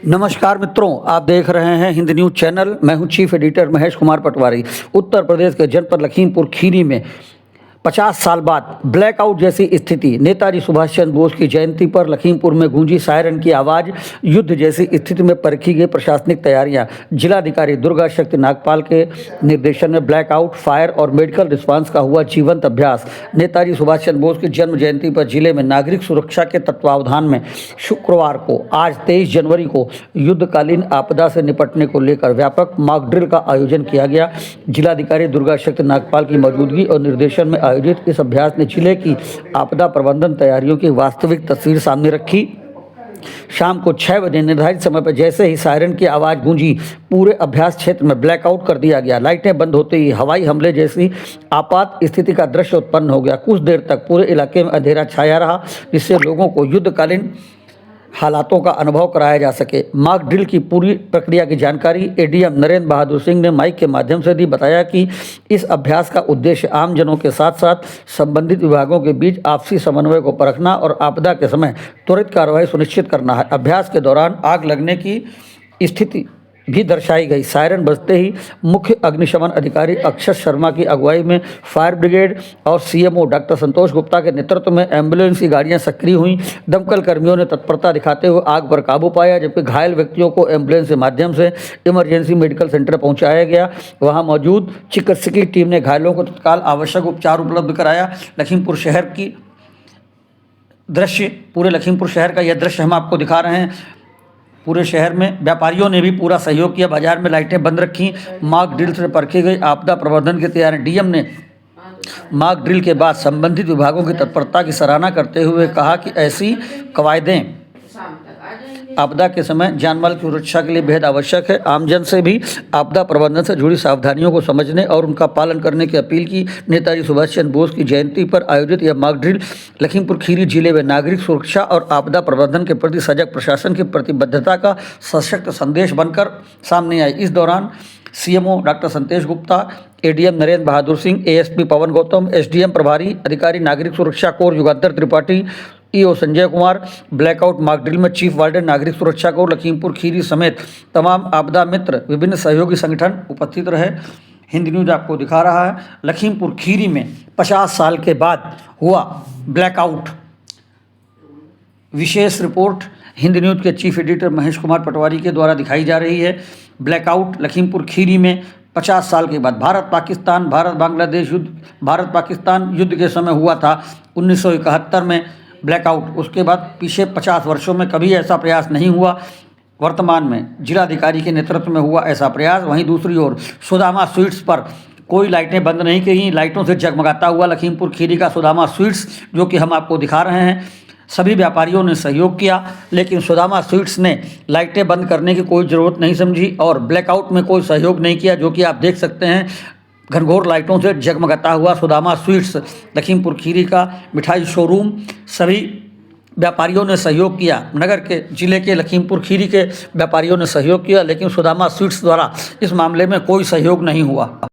नमस्कार मित्रों, आप देख रहे हैं हिंद न्यूज़ चैनल। मैं हूं चीफ एडिटर महेश कुमार पटवारी। उत्तर प्रदेश के जनपद लखीमपुर खीरी में 50 साल बाद ब्लैकआउट जैसी स्थिति। नेताजी सुभाष चंद्र बोस की जयंती पर लखीमपुर में गूंजी सायरन की आवाज़। युद्ध जैसी स्थिति में परखी गई प्रशासनिक तैयारियां। जिलाधिकारी दुर्गा शक्ति नागपाल के निर्देशन में ब्लैकआउट, फायर और मेडिकल रिस्पांस का हुआ जीवंत अभ्यास। नेताजी सुभाष चंद्र बोस की जन्म जयंती पर जिले में नागरिक सुरक्षा के तत्वावधान में शुक्रवार को आज 23 जनवरी को युद्धकालीन आपदा से निपटने को लेकर व्यापक मॉक ड्रिल का आयोजन किया गया। जिलाधिकारी दुर्गा शक्ति नागपाल की मौजूदगी और निर्देशन में आयोजित इस अभ्यास ने जिले की आपदा प्रबंधन तैयारियों की वास्तविक तस्वीर सामने रखी। शाम को 6 बजे निर्धारित समय पर जैसे ही सायरन की आवाज़ गूंजी, पूरे अभ्यास क्षेत्र में ब्लैकआउट कर दिया गया। लाइटें बंद होते ही हवाई हमले जैसी आपात स्थिति का दृश्य उत्पन्न हो गया। कुछ देर तक पूरे इलाके में अंधेरा छाया रहा, जिससे लोगों को युद्धकालीन हालातों का अनुभव कराया जा सके। मॉक ड्रिल की पूरी प्रक्रिया की जानकारी एडीएम नरेंद्र बहादुर सिंह ने माइक के माध्यम से दी। बताया कि इस अभ्यास का उद्देश्य आमजनों के साथ साथ संबंधित विभागों के बीच आपसी समन्वय को परखना और आपदा के समय त्वरित कार्रवाई सुनिश्चित करना है। अभ्यास के दौरान आग लगने की स्थिति भी दर्शाई गई। सायरन बजते ही मुख्य अग्निशमन अधिकारी अक्षत शर्मा की अगुवाई में फायर ब्रिगेड और सीएमओ डॉक्टर संतोष गुप्ता के नेतृत्व में एम्बुलेंस की गाड़ियां सक्रिय हुईं। दमकल कर्मियों ने तत्परता दिखाते हुए आग पर काबू पाया, जबकि घायल व्यक्तियों को एम्बुलेंस के माध्यम से इमरजेंसी मेडिकल सेंटर पहुंचाया गया। वहां मौजूद चिकित्सकीय टीम ने घायलों को तत्काल आवश्यक उपचार उपलब्ध कराया। लखीमपुर शहर की दृश्य, पूरे लखीमपुर शहर का यह दृश्य हम आपको दिखा रहे हैं। पूरे शहर में व्यापारियों ने भी पूरा सहयोग किया। बाजार में लाइटें बंद रखी। मॉक ड्रिल से परखी गई आपदा प्रबंधन की तैयारी। डीएम ने मॉक ड्रिल के बाद संबंधित विभागों की तत्परता की सराहना करते हुए कहा कि ऐसी कवायदें आपदा के समय जानमाल की सुरक्षा के लिए बेहद आवश्यक है। आमजन से भी आपदा प्रबंधन से जुड़ी सावधानियों को समझने और उनका पालन करने की अपील की। नेताजी सुभाष चंद्र बोस की जयंती पर आयोजित यह मॉक ड्रिल लखीमपुर खीरी जिले में नागरिक सुरक्षा और आपदा प्रबंधन के प्रति सजग प्रशासन की प्रतिबद्धता का सशक्त संदेश बनकर सामने आई। इस दौरान CMO doctor Santosh Gupta, ADM Narendra Bahadur Singh, ASP Pawan Gautam, SDM प्रभारी अधिकारी नागरिक सुरक्षा corps Yugantar Tripathi, EO Sanjay Kumar, blackout mock drill में चीफ वार्डन नागरिक सुरक्षा कोर लखीमपुर खीरी समेत तमाम आपदा मित्र, विभिन्न सहयोगी संगठन उपस्थित रहे। हिंद न्यूज़ आपको दिखा रहा है लखीमपुर खीरी में 50 साल के बाद हुआ ब्लैकआउट। विशेष रिपोर्ट हिंद न्यूज़ के चीफ एडिटर महेश कुमार पटवारी के द्वारा दिखाई जा रही है। ब्लैकआउट लखीमपुर खीरी में 50 साल के बाद। भारत बांग्लादेश युद्ध, भारत पाकिस्तान युद्ध के समय हुआ था 1971 में ब्लैकआउट। उसके बाद पीछे 50 वर्षों में कभी ऐसा प्रयास नहीं हुआ। वर्तमान में जिलाधिकारी के नेतृत्व में हुआ ऐसा प्रयास। वहीं दूसरी ओर सुदामा स्वीट्स पर कोई लाइटें बंद नहीं की। लाइटों से जगमगाता हुआ लखीमपुर खीरी का सुदामा स्वीट्स, जो कि हम आपको दिखा रहे हैं। सभी व्यापारियों ने सहयोग किया, लेकिन सुदामा स्वीट्स ने लाइटें बंद करने की कोई ज़रूरत नहीं समझी और ब्लैकआउट में कोई सहयोग नहीं किया, जो कि आप देख सकते हैं। घनघोर लाइटों से जगमगाता हुआ सुदामा स्वीट्स लखीमपुर खीरी का मिठाई शोरूम, सभी व्यापारियों ने सहयोग किया। नगर के जिले के लखीमपुर खीरी के व्यापारियों ने सहयोग किया, लेकिन सुदामा स्वीट्स द्वारा इस मामले में कोई सहयोग नहीं हुआ।